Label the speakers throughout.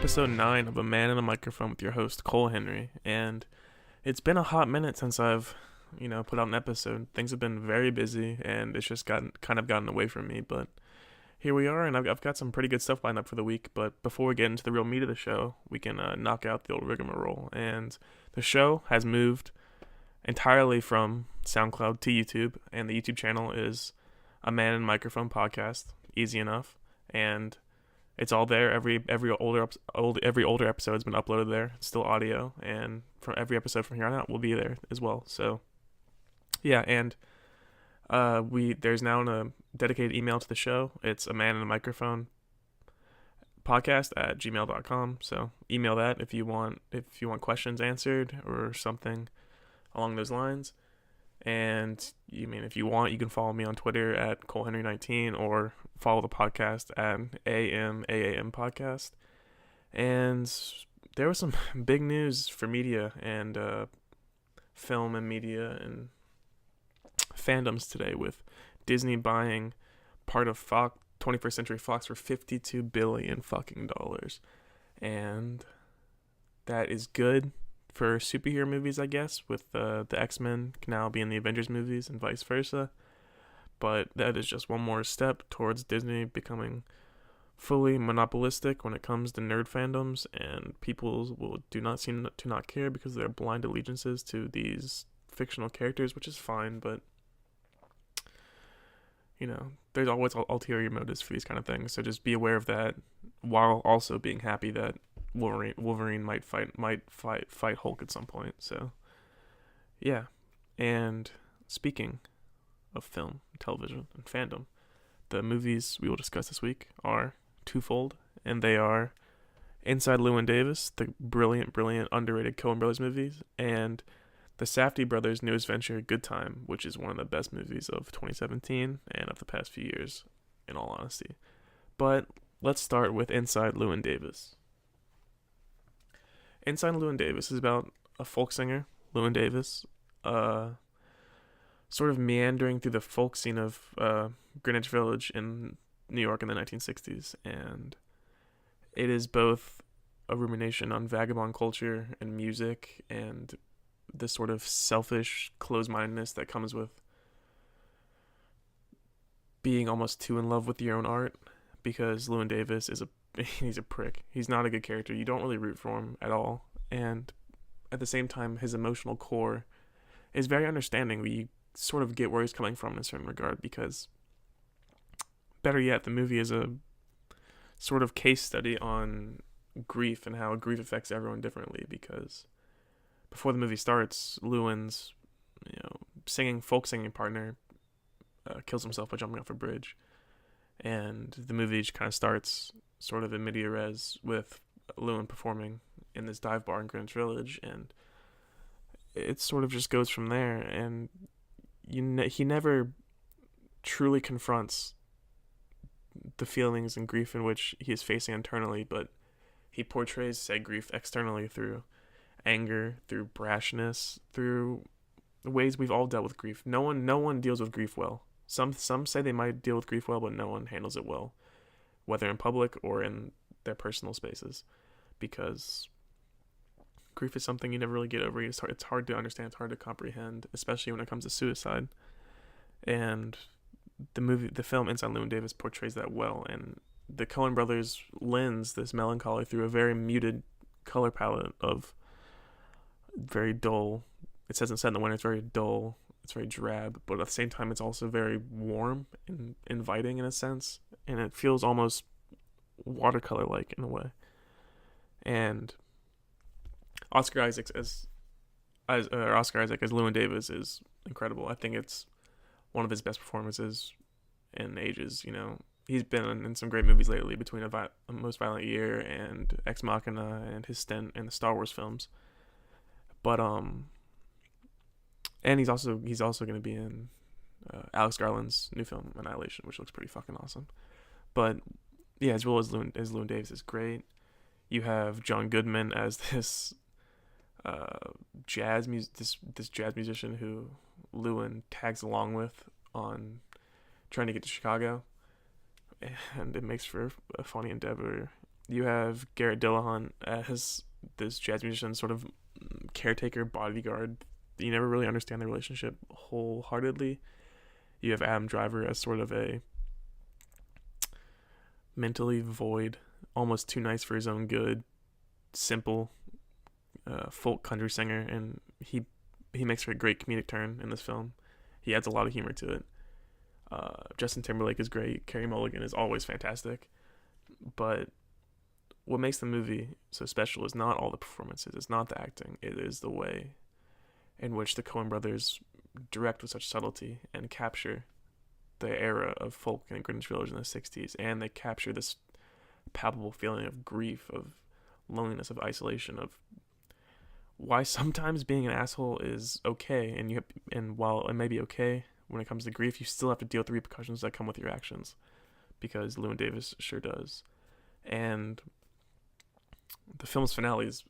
Speaker 1: episode 9 of A Man in a Microphone with your host, Cole Henry. And it's been a hot minute since I've, put out an episode. Things have been very busy, and it's just gotten away from me. But here we are, and I've got some pretty good stuff lined up for the week. But before we get into the real meat of the show, we can knock out the old rigmarole. And the show has moved entirely from SoundCloud to YouTube, and the YouTube channel is A Man in a Microphone podcast. Easy enough. And it's all there. Every older episode has been uploaded there. It's still audio, and from every episode from here on out will be there as well. So, yeah, and there's now a dedicated email to the show. It's a man in a microphone podcast at gmail.com. So email that if you want questions answered or something along those lines. And if you want, you can follow me on Twitter at ColeHenry19 or follow the podcast at AAM Podcast. And there was some big news for media and film and media and fandoms today, with Disney buying part of 21st Century Fox for $52 billion fucking dollars. And that is good for superhero movies, I guess, with the X-Men now being the Avengers movies and vice versa. But that is just one more step towards Disney becoming fully monopolistic when it comes to nerd fandoms, and people do not seem to not care because of their blind allegiances to these fictional characters, which is fine, but there's always ulterior motives for these kind of things. So just be aware of that, while also being happy that Wolverine might fight Hulk at some point. So yeah. And speaking of film, television, and fandom, the movies we will discuss this week are twofold, and they are Inside Llewyn Davis, the brilliant underrated Coen Brothers movies, and the Safdie Brothers' newest venture, Good Time, which is one of the best movies of 2017 and of the past few years, in all honesty. But let's start with Inside Llewyn Davis. Inside Llewyn Davis is about a folk singer, Llewyn Davis, sort of meandering through the folk scene of Greenwich Village in New York in the 1960s. And it is both a rumination on vagabond culture and music, and the sort of selfish closed-mindedness that comes with being almost too in love with your own art, because Llewyn Davis he's a prick. He's not a good character. You don't really root for him at all. And at the same time, his emotional core is very understanding. You sort of get where he's coming from in a certain regard, because better yet, the movie is a sort of case study on grief and how grief affects everyone differently. Because before the movie starts, Llewyn's folk singing partner kills himself by jumping off a bridge. And the movie just kind of starts sort of in media res with Llewyn performing in this dive bar in Greenwich Village, and it sort of just goes from there. And he never truly confronts the feelings and grief in which he is facing internally, but he portrays said grief externally through anger, through brashness, through ways we've all dealt with grief. No one deals with grief well. Some say they might deal with grief well, but no one handles it well, whether in public or in their personal spaces, because grief is something you never really get over. It's hard to understand. It's hard to comprehend, especially when it comes to suicide. And the film Inside Llewyn Davis portrays that well. And the Coen Brothers lens this melancholy through a very muted color palette of very dull. It says in the winter, it's very dull. It's very drab, but at the same time, it's also very warm and inviting in a sense, and it feels almost watercolor-like in a way. And Oscar Isaac as Llewyn Davis is incredible. I think it's one of his best performances in ages. He's been in some great movies lately, between A Most Violent Year and Ex Machina and his stint in the Star Wars films. But and he's also going to be in Alex Garland's new film Annihilation, which looks pretty fucking awesome. But yeah, as well as Llewyn Davis is great. You have John Goodman as this jazz musician who Llewyn tags along with on trying to get to Chicago, and it makes for a funny endeavor. You have Garrett Dillahunt as this jazz musician, sort of caretaker bodyguard. You never really understand the relationship wholeheartedly. You have Adam Driver as sort of a mentally void, almost too nice for his own good, simple folk country singer, and he makes for a great comedic turn in this film. He adds a lot of humor to it. Justin Timberlake is great. Carey Mulligan is always fantastic. But what makes the movie so special is not all the performances. It's not the acting. It is the way in which the Coen Brothers direct with such subtlety and capture the era of folk in Greenwich Village in the 60s. And they capture this palpable feeling of grief, of loneliness, of isolation, of why sometimes being an asshole is okay. And while it may be okay when it comes to grief, you still have to deal with the repercussions that come with your actions, because Llewyn Davis sure does. And the film's finale is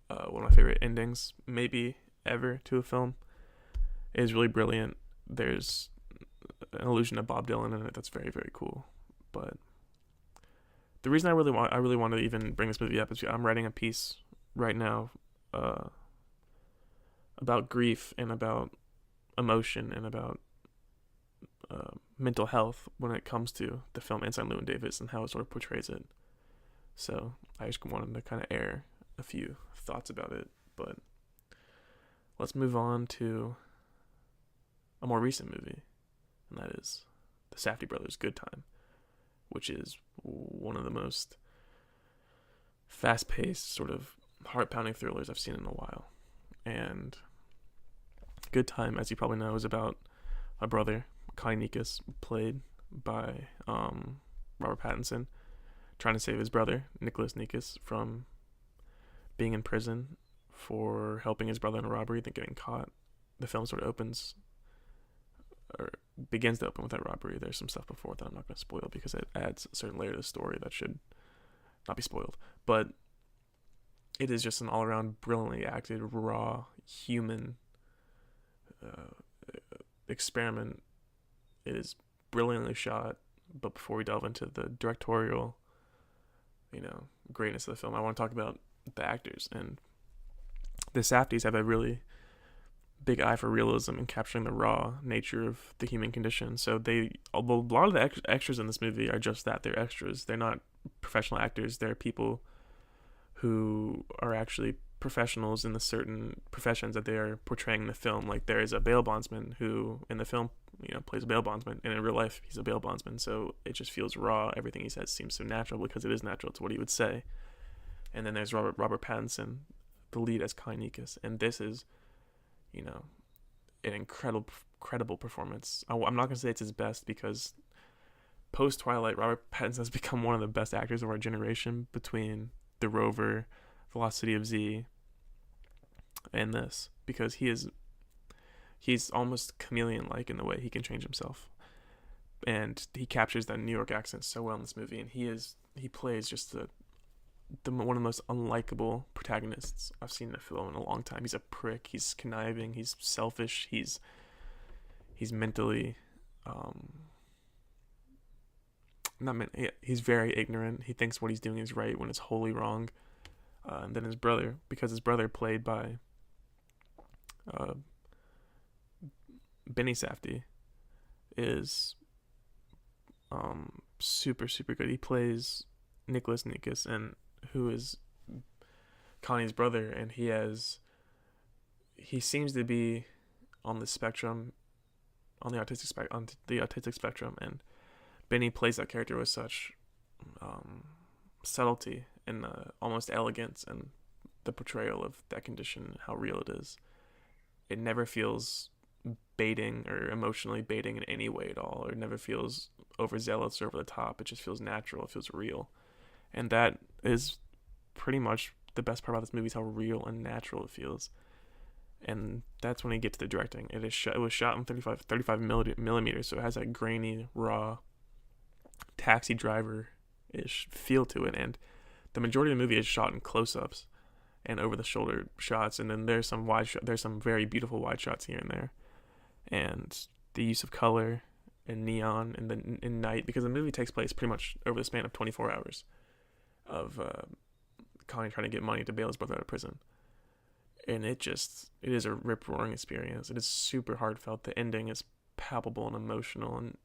Speaker 1: one of my favorite endings, maybe ever, to a film. It is really brilliant. There's an allusion to Bob Dylan in it that's very, very cool. But the reason I really want to even bring this movie up is I'm writing a piece right now about grief and about emotion and about mental health when it comes to the film Inside Llewyn Davis and how it sort of portrays it. So I just wanted to kind of air a few thoughts about it. But let's move on to a more recent movie, and that is the Safdie Brothers' Good Time, which is one of the most fast-paced, sort of heart-pounding thrillers I've seen in a while. And Good Time, as you probably know, is about a brother, Kai Nikas, played by Robert Pattinson, trying to save his brother, Nicholas Nikas, from being in prison for helping his brother in a robbery, then getting caught. The film sort of begins to open with that robbery. There's some stuff before that I'm not going to spoil because it adds a certain layer to the story that should not be spoiled. But it is just an all-around brilliantly acted, raw, human experiment. It is brilliantly shot. But before we delve into the directorial, greatness of the film, I want to talk about the actors. And the Safdies have a really big eye for realism and capturing the raw nature of the human condition. So although a lot of the extras in this movie are just that, they're extras. They're not professional actors. They're people who are actually professionals in the certain professions that they are portraying in the film. Like there is a bail bondsman who in the film, plays a bail bondsman, and in real life he's a bail bondsman. So it just feels raw. Everything he says seems so natural because it is natural to what he would say. And then there's Robert Pattinson, the lead as Kai Nikas, and this is, an incredible performance. I'm not gonna say it's his best because post Twilight, Robert Pattinson has become one of the best actors of our generation between The Rover, The Lost City of Z, and this, because he's almost chameleon-like in the way he can change himself, and he captures that New York accent so well in this movie, and he plays just the one of the most unlikable protagonists I've seen in a film in a long time. He's a prick. He's conniving. He's selfish. He's mentally he's very ignorant. He thinks what he's doing is right when it's wholly wrong. And then his brother, played by Benny Safdie, is super, super good. He plays Nicholas Nikas, and who is Connie's brother, and he seems to be on the spectrum, on the autistic spectrum, and Benny plays that character with such subtlety and almost elegance, and the portrayal of that condition, how real it is. It never feels baiting or emotionally baiting in any way at all, or it never feels overzealous or over the top. It just feels natural. It feels real. And that is pretty much the best part about this movie, is how real and natural it feels. And that's when you get to the directing. It was shot in 35 millimeters, so it has that grainy, raw, Taxi Driver-ish feel to it. And the majority of the movie is shot in close-ups and over-the-shoulder shots. And then there's some very beautiful wide shots here and there. And the use of color and neon and then in night, because the movie takes place pretty much over the span of 24 hours. of Connie trying to get money to bail his brother out of prison. And it is a rip-roaring experience. It is super heartfelt. The ending is palpable and emotional, and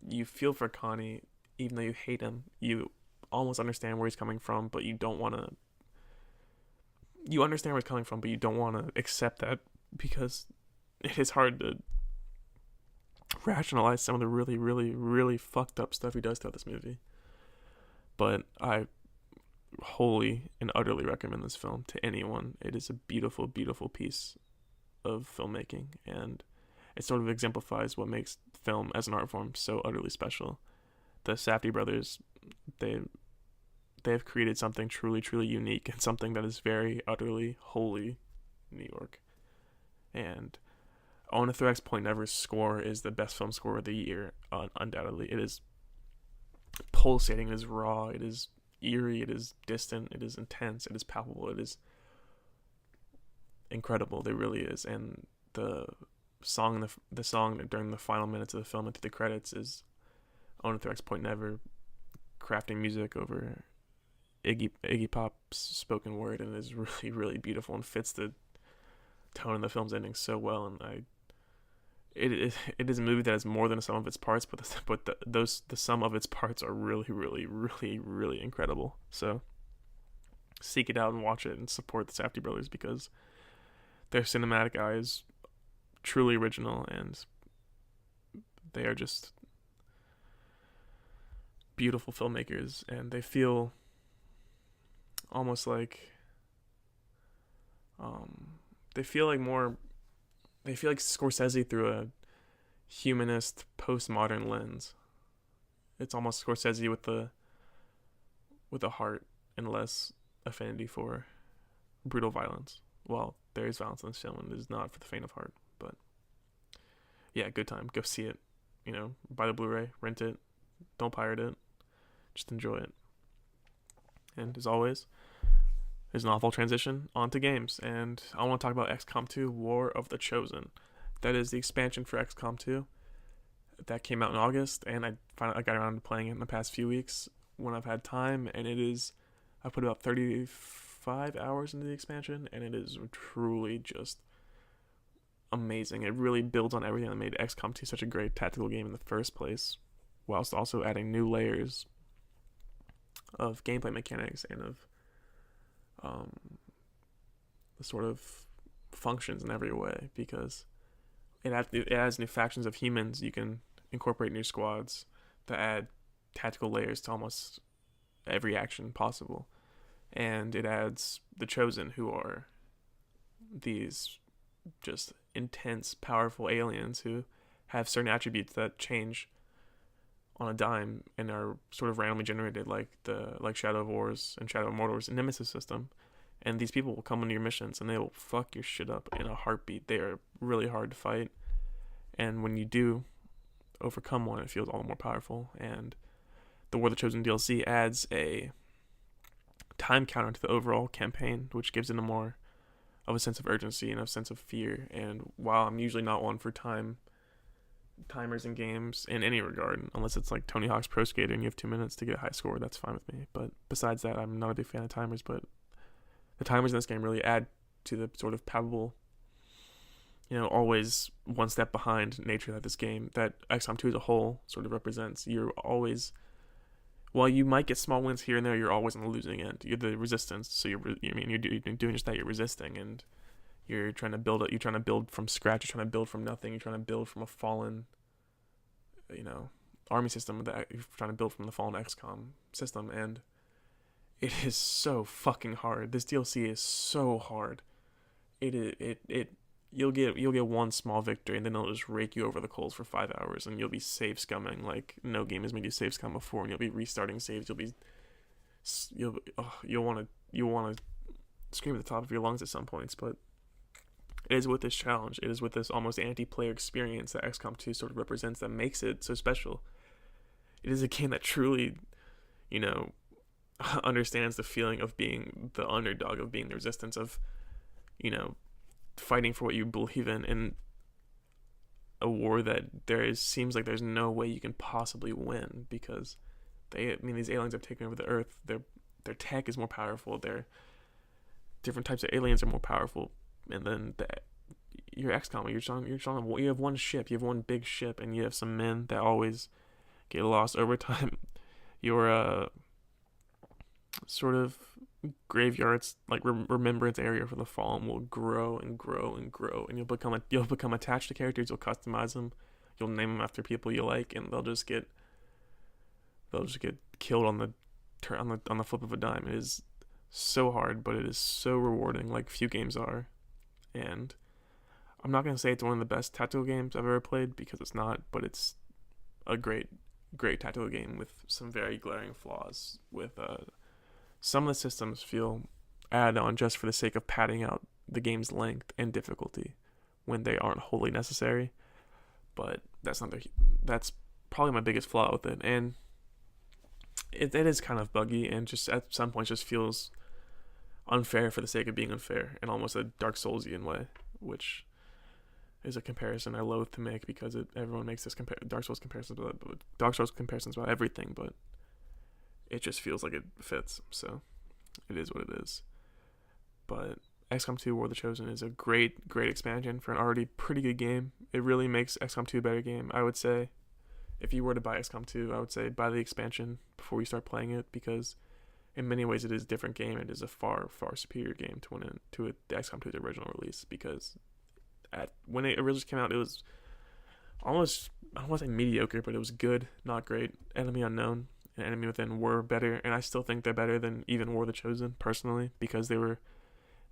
Speaker 1: you feel for Connie, even though you hate him. You almost understand where he's coming from, but you don't want to. You understand where he's coming from, but you don't want to accept that, because it is hard to rationalize some of the really, really, really fucked up stuff he does throughout this movie. But I wholly and utterly recommend this film to anyone. It is a beautiful, beautiful piece of filmmaking, and it sort of exemplifies what makes film as an art form so utterly special. The Safdie Brothers, they have created something truly, truly unique, and something that is very utterly wholly New York. And On a Threx Point Never's score is the best film score of the year, undoubtedly. It is pulsating, it is raw, it is eerie, it is distant, it is intense, it is palpable, it is incredible. It really is. And the song during the final minutes of the film and through the credits is On a Threx Point Never crafting music over Iggy Pop's spoken word, and it is really, really beautiful and fits the tone of the film's ending so well. And it is a movie that has more than the sum of its parts, but the sum of its parts are really, really, really, really incredible. So seek it out and watch it and support the Safdie Brothers, because their cinematic eye is truly original, and they are just beautiful filmmakers, and they feel almost like they feel like Scorsese through a humanist postmodern lens. It's almost Scorsese with a heart and less affinity for brutal violence. Well, there is violence in this film, and it is not for the faint of heart. But yeah, good time. Go see it. Buy the Blu-ray, rent it, don't pirate it, just enjoy it. And as always, there's an awful transition onto games, and I want to talk about XCOM 2 War of the Chosen. That is the expansion for XCOM 2 that came out in August, and I got around to playing it in the past few weeks when I've had time, and I put about 35 hours into the expansion, and it is truly just amazing. It really builds on everything that made XCOM 2 such a great tactical game in the first place, whilst also adding new layers of gameplay mechanics and of the sort of functions in every way, because it adds new factions of humans. You can incorporate new squads that add tactical layers to almost every action possible, and it adds the Chosen, who are these just intense, powerful aliens who have certain attributes that change on a dime and are sort of randomly generated, like Shadow of War's and Shadow of Mordor's Nemesis system. And these people will come into your missions and they will fuck your shit up in a heartbeat. They are really hard to fight, and when you do overcome one, it feels all the more powerful. And the War of the Chosen DLC adds a time counter to the overall campaign, which gives it a more of a sense of urgency and a sense of fear. And while I'm usually not one for timers in games in any regard, unless it's like Tony Hawk's Pro Skater and you have 2 minutes to get a high score, that's fine with me. But besides that, I'm not a big fan of timers. But the timers in this game really add to the sort of palpable, always one step behind nature that XCOM 2 as a whole sort of represents. You're always, while you might get small wins here and there, you're always on the losing end. You're the resistance, so you're doing just that. You're resisting, and you're trying to build it. You're trying to build from scratch. You're trying to build from nothing. You're trying to build from a fallen, army system. You're trying to build from the fallen XCOM system, and it is so fucking hard. This DLC is so hard. You'll get one small victory, and then it'll just rake you over the coals for 5 hours, and you'll be save scumming like no game has made you save scum before, and you'll be restarting saves. You'll want to scream at the top of your lungs at some points. But it is with this challenge, it is with this almost anti-player experience that XCOM 2 sort of represents that makes it so special. It is a game that truly, understands the feeling of being the underdog, of being the resistance, of, fighting for what you believe in a war that seems like there's no way you can possibly win, because these aliens have taken over the earth. They're their tech is more powerful. Their different types of aliens are more powerful. And then your XCOM, you have one ship, you have one big ship, and you have some men that always get lost over time. Your sort of graveyards, like remembrance area for the fallen, will grow and grow and grow, and you'll become attached to characters. You'll customize them. You'll name them after people you like, and they'll just get killed on the flip of a dime. It is so hard, but it is so rewarding, like few games are. And I'm not gonna say it's one of the best tactical games I've ever played, because it's not, but it's a great tactical game with some very glaring flaws. With some of the systems feel added on just for the sake of padding out the game's length and difficulty when they aren't wholly necessary. But that's probably my biggest flaw with it, and it is kind of buggy, and just at some points just feels unfair for the sake of being unfair, and almost a Dark Soulsian way, which is a comparison I loathe to make, because everyone makes this Dark Souls comparisons about everything, but it just feels like it fits, so it is what it is. But XCOM 2 War of the Chosen is a great expansion for an already pretty good game. It really makes XCOM 2 a better game. I would say, if you were to buy XCOM 2, I would say buy the expansion before you start playing it, because in many ways it is a different game. It is a far superior game to the XCOM 2's original release, because when it originally came out, it was almost, I don't want to say mediocre, but it was good, not great. Enemy Unknown and Enemy Within were better, and I still think they're better than even War of the Chosen, personally, because they were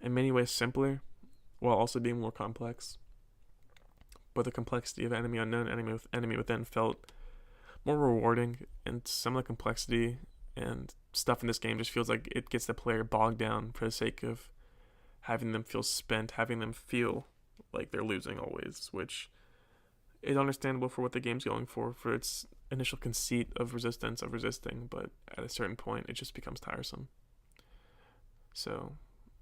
Speaker 1: in many ways simpler while also being more complex. But the complexity of Enemy Unknown and Enemy Within felt more rewarding, and some of the complexity and stuff in this game just feels like it gets the player bogged down for the sake of having them feel spent, having them feel like they're losing always, which is understandable for what the game's going for its initial conceit of resisting, but at a certain point it just becomes tiresome. So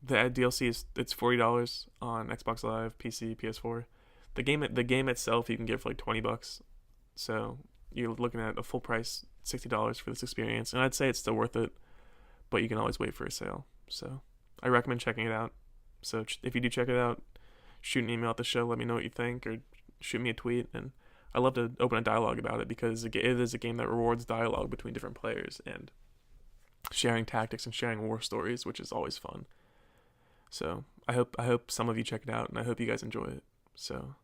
Speaker 1: the DLC it's $40 on Xbox Live, PC, PS4. The game itself you can get for like $20. So you're looking at a full price $60 for this experience, and I'd say it's still worth it, but you can always wait for a sale. So I recommend checking it out. So if you do check it out, shoot an email at the show, let me know what you think, or shoot me a tweet, and I love to open a dialogue about it, because it is a game that rewards dialogue between different players and sharing tactics and sharing war stories, which is always fun. So I hope some of you check it out, and I hope you guys enjoy it. So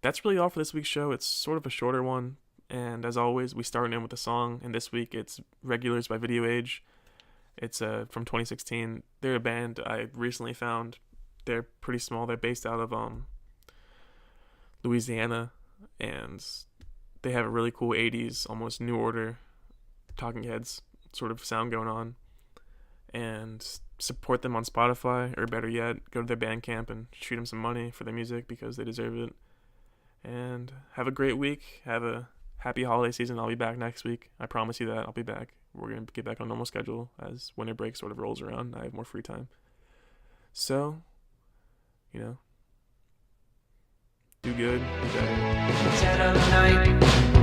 Speaker 1: that's really all for this week's show. It's sort of a shorter one, and as always, we start in with a song, and this week it's Regulars by Video Age. It's from 2016. They're a band I recently found. They're pretty small. They're based out of Louisiana, and they have a really cool 80s, almost New Order, Talking Heads sort of sound going on. And support them on Spotify, or better yet, go to their Bandcamp and shoot them some money for their music, because they deserve it. And have a great week. Have a happy holiday season. I'll be back next week. I promise you that. I'll be back. We're going to get back on normal schedule as winter break sort of rolls around. I have more free time. So, do good, be better.